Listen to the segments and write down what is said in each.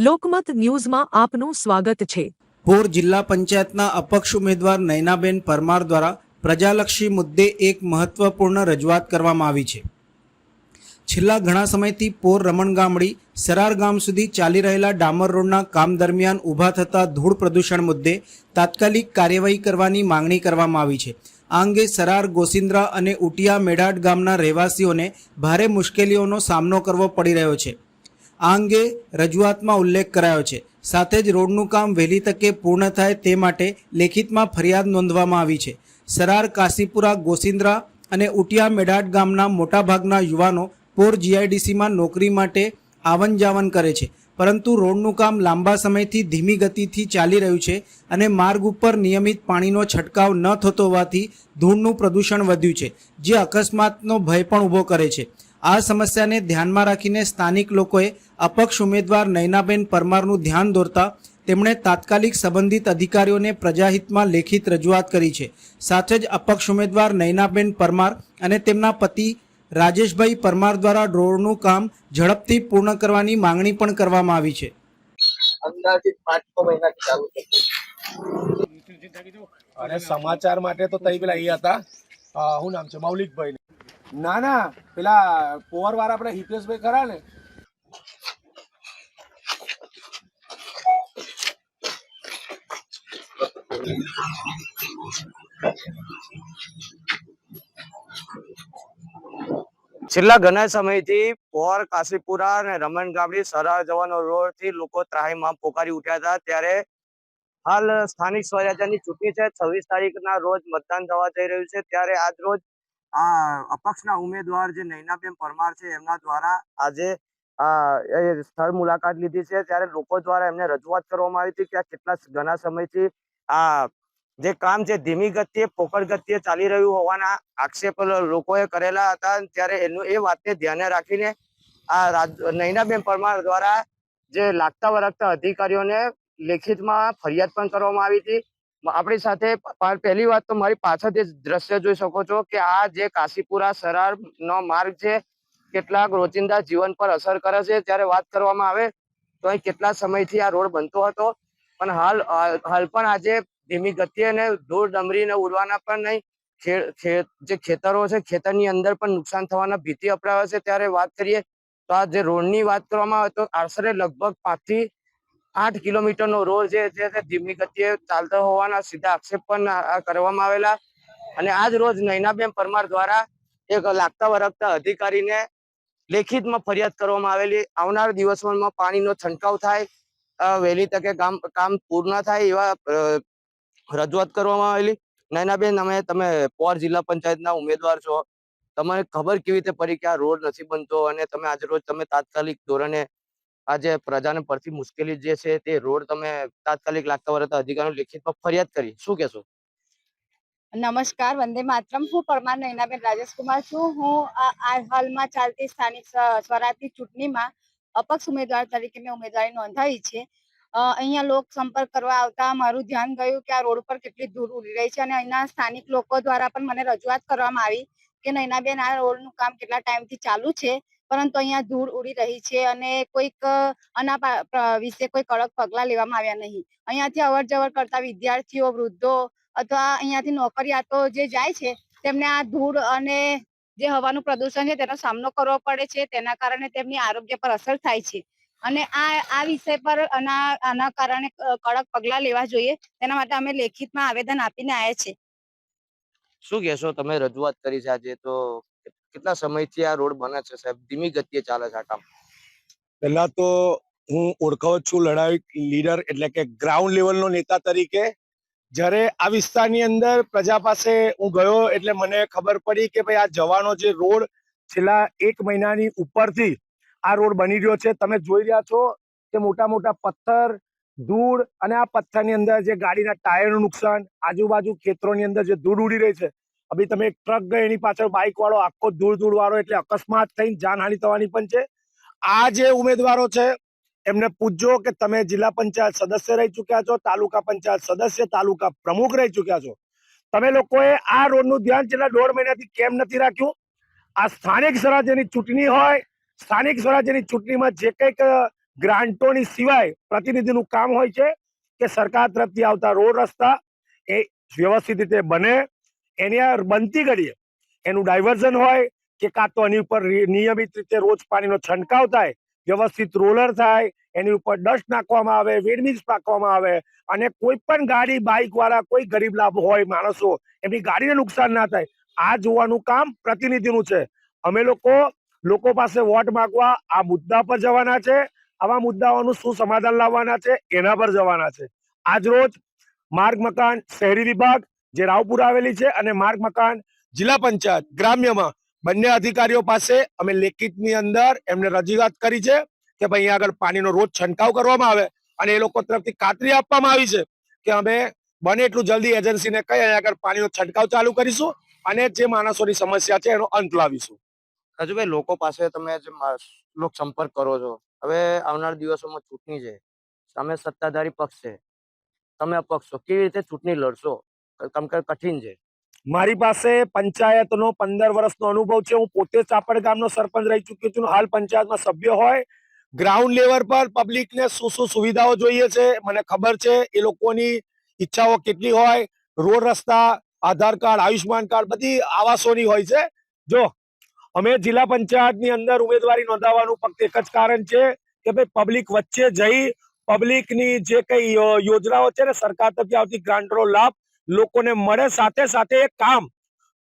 લોકમત ન્યૂઝમાં આપનું સ્વાગત છે। પોર જિલ્લા પંચાયતના અપક્ષ ઉમેદવાર નયનાબેન પરમાર દ્વારા પ્રજાલક્ષી મુદ્દે એક મહત્વપૂર્ણ રજૂઆત કરવામાં આવી છે। છેલ્લા ઘણા સમયથી પોર રમણગામડી સરાર ગામ સુધી ચાલી રહેલા ડામર રોડના કામ દરમિયાન ઊભા થતા ધૂળ પ્રદૂષણ મુદ્દે તાત્કાલિક કાર્યવાહી કરવાની માંગણી કરવામાં આવી છે। આ અંગે સરાર ગોસિન્દ્રા અને ઉટિયા મેઢાડ ગામના રહેવાસીઓને ભારે મુશ્કેલીઓનો સામનો કરવો પડી રહ્યો છે। આ અંગે રજૂઆતમાં ઉલ્લેખ કરાયો છે। સાથે જ રોડનું કામ વહેલી તકે પૂર્ણ થાય તે માટે લેખિતમાં ફરિયાદ નોંધવામાં આવી છે। સરાર કાશીપુરા ગોસિન્દ્રા અને ઉટિયા મેઢાડ ગામના મોટાભાગના યુવાનો પોર જીઆઈડીસીમાં નોકરી માટે આવન જાવન કરે છે, પરંતુ રોડનું કામ લાંબા સમયથી ધીમી ગતિથી ચાલી રહ્યું છે અને માર્ગ ઉપર નિયમિત પાણીનો છંટકાવ ન થતો હોવાથી ધૂળનું પ્રદૂષણ વધ્યું છે, જે અકસ્માતનો ભય પણ ઊભો કરે છે। આ સમસ્યાને ધ્યાનમાં રાખીને સ્થાનિક લોકોએ અપક્ષ ઉમેદવાર નયનાબેન પરમારનું ધ્યાન દોરતા તેમણે તાત્કાલિક સંબંધિત અધિકારીઓને પ્રજાહિતમાં લેખિત રજૂઆત કરી છે। સાથે જ અપક્ષ ઉમેદવાર નયનાબેન પરમાર અને તેમના પતિ રાજેશભાઈ પરમાર દ્વારા રોડનું કામ ઝડપથી પૂર્ણ કરવાની માંગણી પણ કરવામાં આવી છે। અંદાજિત 5-6 મહિનાથી ચાલુ છે। અને સમાચાર માટે તો તઈ પેલા એ હતા શું નામ છે મૌલિકભાઈ ના ના પેલા પોર વાળા આપણે હિતેશભાઈ ખરા ને છેલ્લા ઘણા સમયથી પોર કાશીપુરા અને રમણગામડી સરાર જવાનો રોડ થી લોકો ત્રાહિમામ પોકારી ઉઠ્યા હતા। ત્યારે હાલ સ્થાનિક સ્વરાજ્યની ચૂંટણી છે, 26 તારીખના રોજ મતદાન થવા જઈ રહ્યું છે। ત્યારે આજ રોજ અપક્ષના ઉમેદવાર જે નયનાબેન પરમાર છે એમના દ્વારા આજે સ્થળ મુલાકાત લીધી છે। ત્યારે લોકો દ્વારા એમને રજૂઆત કરવામાં આવી હતી કે આ કેટલા ઘણા સમયથી આ જે કામ છે ધીમી ગતિએ પોકળ ગતિએ ચાલી રહ્યું હોવાના આક્ષેપ લોકોએ કરેલા હતા। ત્યારે એનું એ વાતને ધ્યાને રાખીને આ નયનાબેન પરમાર દ્વારા જે લાગતા વળગતા અધિકારીઓને લેખિતમાં ફરિયાદ પણ કરવામાં આવી હતી। આપણી સાથે પહેલી વાત તો મારી પાછળથી દ્રશ્ય જોઈ શકો છો કે આ જે કાશીપુરા સરાર નો માર્ગ છે કેટલાક રોજિંદા જીવન પર અસર કરે છે। ત્યારે વાત કરવામાં આવે તો અહીં કેટલા સમયથી આ રોડ બનતો હતો, પણ હાલ પણ આજે ધીમી ગતિએ અને ધૂળ ડમરીને ઉડવાના પણ નહીં, જે ખેતરો છે ખેતરની અંદર પણ નુકસાન થવાના ભીતિ અપનાવે છે। ત્યારે વાત કરીએ તો આ જે રોડની વાત કરવામાં આવે તો આશરે લગભગ 5 થી 8 કિલોમીટરનો રોડ છે જે ધીમી ગતિએ ચાલતો હોવાના સીધા આક્ષેપ પણ કરવામાં આવેલા। અને આજ રોજ નયનાબેન પરમાર દ્વારા એક લાગતા વળગતા અધિકારીને લેખિતમાં ફરિયાદ કરવામાં આવેલી। આવનાર દિવસોમાં પાણીનો છંટકાવ થાય, વહેલી તકે કામ પૂર્ણ થાય એવા રજૂઆત કરવામાં આવેલી। નયનાબેન, તમે પોર જિલ્લા પંચાયતના ઉમેદવાર છો, તમને ખબર કેવી રીતે પડી કે આ રોડ નથી બનતો અને તમે આજે રોજ તમે તાત્કાલિક ધોરણે આજે પ્રજાને પડતી મુશ્કેલી જે છે તે રોડ તમે તાત્કાલિક લાગતા વળગતા અધિકારીને લેખિતમાં ફરિયાદ કરી, શું કહેશો? નમસ્કાર, વંદે માતરમ। હું પરમાર નયનાબેન રાજેશકુમાર છું। હું હાલમાં ચાલતી સ્થાનિક સ્વરાજની ચૂંટણીમાં અપક્ષ ઉમેદવાર તરીકે મેં ઉમેદવારી નોંધાવી છે। અહીંયા લોક સંપર્ક કરવા આવતા મારું ધ્યાન ગયું કે આ રોડ પર કેટલી ધૂળ ઉડી રહી છે અને અહીંના સ્થાનિક લોકો દ્વારા પણ મને રજૂઆત કરવામાં આવી કે નયનાબેન, આ રોડનું કામ કેટલા ટાઈમથી ચાલુ છે, પરંતુ અહીંયા ધૂળ ઉડી રહી છે અને કોઈક આના વિશે કોઈ કડક પગલાં લેવામાં આવ્યા નહીં। અહીંયાથી અવર જવર કરતા વિદ્યાર્થીઓ, વૃદ્ધો અથવા અહીંયાથી નોકરિયાતો જે જાય છે તેમને આ ધૂળ અને જે હવાનું પ્રદૂષણ છે તેનો સામનો કરવો પડે છે। તેના કારણે તેમની આરોગ્ય પર અસર થાય છે અને આ વિષય પર આના કારણે કડક પગલાં લેવા જોઈએ, તેના માટે અમે લેખિતમાં આવેદન આપીને આવ્યા છે। શું કહેશો? તમે રજૂઆત કરી છે આજે, તો કેટલા સમયથી આ રોડ બને છે સાહેબ, ધીમી ગતિએ ચાલે છે આ કામ? પહેલા તો હું ઓળખાવ છું લડાઈ લીડર એટલે કે ગ્રાઉન્ડ લેવલનો નેતા તરીકે। જ્યારે આ વિસ્તારની અંદર પ્રજા પાસે હું ગયો એટલે મને ખબર પડી કે ભાઈ આ જવાનો જે રોડ છેલ્લા 1 મહિનાની ઉપરથી આ રોડ બની રહ્યો છે। તમે જોઈ રહ્યા છો કે મોટા મોટા પથ્થર, ધૂળ અને આ પથ્થરની અંદર જે ગાડીના ટાયરનું નુકસાન, આજુબાજુ ખેતરોની અંદર જે ધૂળ ઉડી રહી છે, અભી તમે એક ટ્રક ગઈ એની પાછળ બાઇક વાળો આખો ધૂળ વાળો, એટલે અકસ્માત થઈને જાનહાનિ થવાની પણ છે। આ જે ઉમેદવારો છે એમને પૂછજો કે તમે જિલ્લા પંચાયત સદસ્ય રહી ચુક્યા છો, તાલુકા પંચાયત સદસ્ય, તાલુકા પ્રમુખ રહી ચુક્યા છો, તમે લોકોએ આ રોડનું ધ્યાન છેલ્લા 1.5 મહિનાથી કેમ નથી રાખ્યું? આ સ્થાનિક સ્વરાજ્યની ચૂંટણી હોય, સ્થાનિક સ્વરાજ્યની ચૂંટણીમાં જે કંઈક ગ્રાન્ટોની સિવાય પ્રતિનિધિનું કામ હોય છે કે સરકાર તરફથી આવતા રોડ રસ્તા એ વ્યવસ્થિત રીતે બને, એની બનતી ઘડીએ એનું ડાયવર્ઝન હોય કે કાં તો એની ઉપર નિયમિત રીતે રોજ પાણીનો છંટકાવ થાય, વ્યવસ્થિત રોલર થાય, એની ઉપર ડસ્ટ નાખવામાં આવે, વેડમીસ નાખવામાં આવે, અને કોઈ પણ ગાડી બાઇક વાળા કોઈ ગરીબ લાભ હોય માણસો એમની ગાડીને નુકસાન ના થાય, આ જોવાનું કામ પ્રતિનિધિનું છે. અમે લોકો પાસે વોટ માંગવા આ મુદ્દા પર જવાના છે. આવા મુદ્દાઓનું શું સમાધાન લાવવાના છે એના પર જવાના છે. આજ રોજ માર્ગ મકાન શહેરી વિભાગ જે રાવપુર આવેલી છે અને માર્ગ મકાન જિલ્લા પંચાયત ગ્રામ્યમાં બંને અધિકારીઓ પાસે અમે લેખિતની અંદર એમને રજૂઆત કરી છે કે ભાઈ અહીંયા આગળ પાણીનો રોજ છંટકાવ કરવામાં આવે, અને એ લોકો તરફથી ખાતરી આપવામાં આવી છે કે અમે બને એટલું જલ્દી એજન્સીને કહી અહીંયા આગળ પાણીનો છંટકાવ ચાલુ કરીશું અને જે માણસોની સમસ્યા છે એનો અંત લાવીશું. રાજુભાઈ, લોકો પાસે તમે જે લોક સંપર્ક કરો છો, હવે આવનાર દિવસોમાં ચૂંટણી છે, સામે સત્તાધારી પક્ષ છે, તમે અપક્ષ છો, કેવી રીતે ચૂંટણી લડશો? કેમ કે કઠિન છે. મારી પાસે પંચાયતનો 15 વર્ષનો અનુભવ છે. હું પોતે ચાપડ ગામનો સરપંચ રહી ચૂક્યો છું. હાલ પંચાયતમાં સભ્ય હોય, ગ્રાઉન્ડ લેવલ પર પબ્લિકને શું શું સુવિધાઓ જોઈએ છે મને ખબર છે. એ લોકોની ઈચ્છાઓ કેટલી હોય, રોડ રસ્તા, આધાર કાર્ડ, આયુષ્માન કાર્ડ, બધી આવાસોની હોય છે. જો અમે જિલ્લા પંચાયતની અંદર ઉમેદવારી નોંધાવવાનું ફક્ત એક જ કારણ છે કે ભાઈ પબ્લિક વચ્ચે જઈ પબ્લિકની જે કઈ યોજનાઓ છે ને સરકાર તરફથી આવતી ગ્રાન્ટનો લાભ લોકોને મળે, સાથે સાથે એ કામ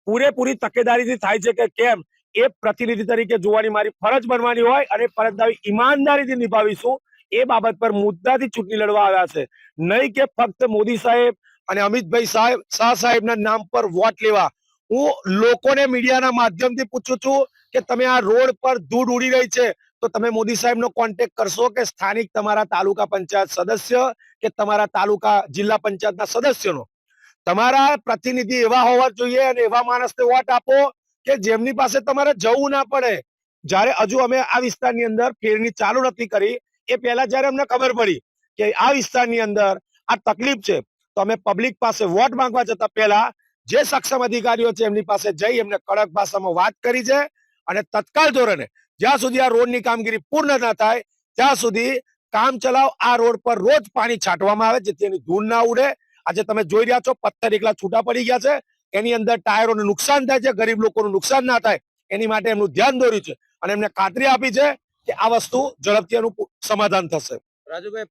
પૂરેપૂરી તકેદારીથી થાય છે કે કેમ એ પ્રતિનિધિ તરીકે જોવાની મારી ફરજ બનવાની હોય, અને ફરજ ઈમાનદારીથી નિભાવીશું. એ બાબત પર મુદ્દાથી ચૂંટણી લડવા આવ્યા છે, નહીં કે ફક્ત મોદી સાહેબ અને અમિતભાઈ શાહ સાહેબના નામ પર વોટ લેવા. હું લોકોને મીડિયાના માધ્યમથી પૂછું છું કે તમે આ રોડ પર ધૂળ ઉડી રહી છે તો તમે મોદી સાહેબનો કોન્ટેક્ટ કરશો કે સ્થાનિક તમારા તાલુકા પંચાયત સદસ્ય કે તમારા તાલુકા જિલ્લા પંચાયતના સદસ્યનો? તમારા પ્રતિનિધિ એવા હોવા જોઈએ અને એવા માણસને વોટ આપો કે જેમની પાસે તમારે જવું ના પડે. જ્યારે હજુ અમે આ વિસ્તારની અંદર ફેરની ચાલુ નથી કરી એ પહેલા જયારે અમને ખબર પડી કે આ વિસ્તારની અંદર આ તકલીફ છે, તો અમે પબ્લિક પાસે વોટ માંગવા જતા પહેલા જે સક્ષમ અધિકારીઓ છે એમની પાસે જઈ એમને કડક ભાષામાં વાત કરી છે, અને તત્કાળ ધોરણે જ્યાં સુધી આ રોડની કામગીરી પૂર્ણ ના થાય ત્યાં સુધી કામ ચલાવ આ રોડ પર રોજ પાણી છાંટવામાં આવે જેથી એની ધૂળ ના ઉડે. આજે તમે જોઈ રહ્યા છો પથ્થર એકલા છૂટા પડી ગયા છે, એની અંદર ટાયરોને નુકસાન થાય છે, ગરીબ લોકોનું નુકસાન ના થાય એની માટે એમનું ધ્યાન દોર્યું છે, અને એમને ખાતરી આપી છે કે આ વસ્તુ ઝડપથી એનું સમાધાન થશે. રાજુભાઈ,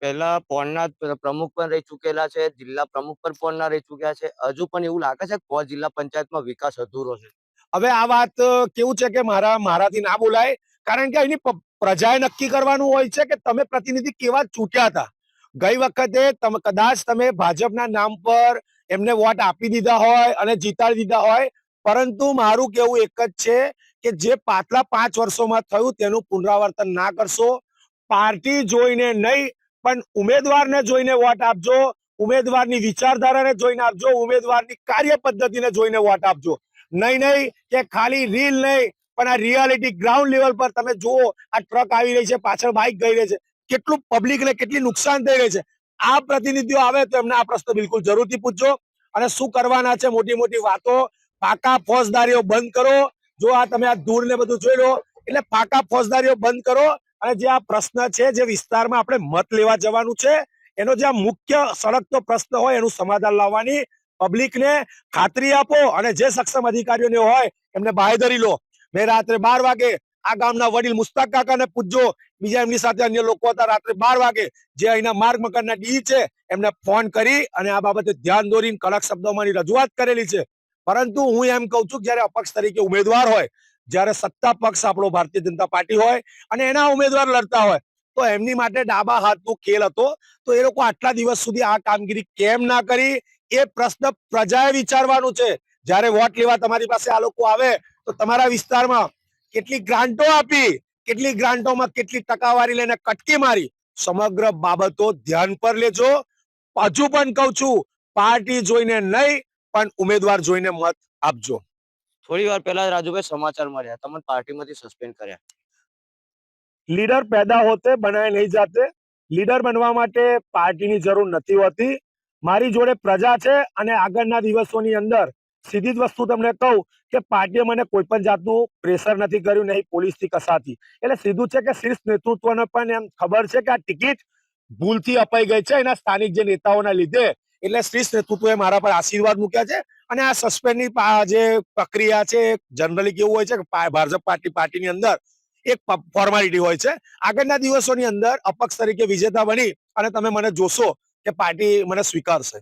પહેલા પોરના પ્રમુખ પણ રહી ચૂકેલા છે, જિલ્લા પ્રમુખ પણ ના રહી ચૂક્યા છે, હજુ પણ એવું લાગે છે કે જિલ્લા પંચાયતમાં વિકાસ અધૂરો છે. હવે આ વાત કેવું છે કે મારાથી ના બોલાય, કારણ કે એની પ્રજાએ નક્કી કરવાનું હોય છે કે તમે પ્રતિનિધિ કેવા ચૂંટ્યા હતા. ગઈ વખતે કદાચ તમે ભાજપના નામ પર એમને વોટ આપી દીધા હોય અને જીતાડી દીધા હોય, પરંતુ મારું કેવું એક જ છે કે જે પાછલા 5 વર્ષોમાં થયું તેનું પુનરાવર્તન ના કરશો. પાર્ટી જોઈને નહીં પણ ઉમેદવારને જોઈને વોટ આપજો, ઉમેદવારની વિચારધારાને જોઈને આપજો, ઉમેદવારની કાર્ય પદ્ધતિને જોઈને વોટ આપજો. નહીં કે ખાલી રીલ નહીં પણ આ રિયાલિટી ગ્રાઉન્ડ લેવલ પર તમે જુઓ, આ ટ્રક આવી રહી છે, પાછળ બાઇક ગઈ રહી છે, કેટલું પબ્લિકને કેટલી નુકસાન થઈ રહી છે. આ પ્રતિનિધિઓ આવે તો એમને આ પ્રશ્ન બિલકુલ જરૂરથી પૂછજો, અને શું કરવાના છે મોટી મોટી વાતો, પાકા ફોજદારીઓ બંધ કરો. જો આ તમે આ ધૂળ ને બધું જોઈ લો એટલે પાકા ફોજદારીઓ બંધ કરો, અને જે આ પ્રશ્ન છે જે વિસ્તારમાં આપણે મત લેવા જવાનું છે એનો જે આ મુખ્ય સળગતો પ્રશ્ન હોય એનું સમાધાન લાવવાની પબ્લિકને ખાતરી આપો, અને જે સક્ષમ અધિકારીઓને હોય એમને બાંહેધરી લો. મેં રાત્રે 12 વાગે આ ગામના વડીલ મુસ્તાક કાકાને પૂછજો, બીજા એમની સાથે અન્ય લોકો હતા, રાત્રે 12 વાગે જે અહીંના માર્ગ મકાનના ડી છે એમને ફોન કરી અને આ બાબતે ધ્યાન દોરીને કડક શબ્દોમાં રજૂઆત કરેલી છે. પરંતુ હું એમ કહું છું જયારે અપક્ષ તરીકે ઉમેદવાર હોય, જયારે સત્તા પક્ષ આપણો ભારતીય જનતા પાર્ટી હોય અને એના ઉમેદવાર લડતા હોય, તો એમની માટે ડાબા હાથનો ખેલ હતો. તો એ લોકો આટલા દિવસ સુધી આ કામગીરી કેમ ના કરી એ પ્રશ્ન પ્રજાએ વિચારવાનું છે. જયારે વોટ લેવા તમારી પાસે આ લોકો આવે તો તમારા વિસ્તારમાં કેટલી ગ્રાન્ટો આપી, કેટલી ગ્રાન્ટોમાં કેટલી ટકાવારી લઈને કટકી મારી, સમગ્ર બાબતો ધ્યાન પર લેજો. હજુ પણ કહું છું, પાર્ટી જોઈને નહીં પણ ઉમેદવાર જોઈને મત આપજો. થોડી વાર પહેલા રાજુભાઈ સમાચાર મળ્યા તમને પાર્ટીમાંથી સસ્પેન્ડ કર્યા. લીડર पैदा होते बनाए नहीं जाते. લીડર બનવા માટે પાર્ટીની જરૂર નથી હોતી. મારી જોડે પ્રજા છે અને આગળના દિવસોની અંદર સીધી જ વસ્તુ તમને કહું કે પાર્ટીએ મને કોઈ પણ જાતનું પ્રેશર નથી કર્યું, નહીં પોલીસથી કશાથી. એટલે સીધું છે કે શીર્ષ નેતૃત્વને પણ એમ ખબર છે કે આ ટિકિટ ભૂલથી અપાઈ ગઈ છે એના સ્થાનિક જે નેતાઓના લીધે. એટલે શીર્ષ નેતૃત્વએ મારા પર આશીર્વાદ મૂક્યા છે. અને આ સસ્પેન્ડની જે પ્રક્રિયા છે જનરલી કેવું હોય છે કે ભાજપ પાર્ટીની અંદર એક ફોર્માલિટી હોય છે. આગળના દિવસોની અંદર અપક્ષ તરીકે વિજેતા બની અને તમે મને જોશો કે પાર્ટી મને સ્વીકારશે.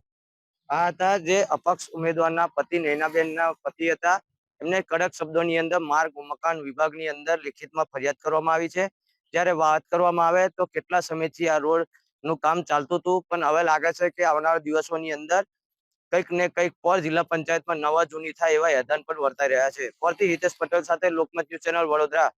આ હતા જે અપક્ષ ઉમેદવારના પતિ નૈનાબેનના પતિ હતા. એમને કડક શબ્દોની અંદર માર્ગ મકાન વિભાગની અંદર લિખિતમાં ફરિયાદ કરવામાં આવી છે. જ્યારે વાત કરવામાં આવે તો કેટલા સમયથી આ રોડ નું કામ ચાલતું હતું, પણ હવે લાગે છે કે આવનારા દિવસોની અંદર કંઈક ને કંઈક પોર જિલ્લા પંચાયતમાં નવા જૂની થાય એવા હેદાન પણ વર્તાઈ રહ્યા છે. પોરથી હિતેશ પટેલ સાથે લોકમત ન્યૂઝ ચેનલ વડોદરા.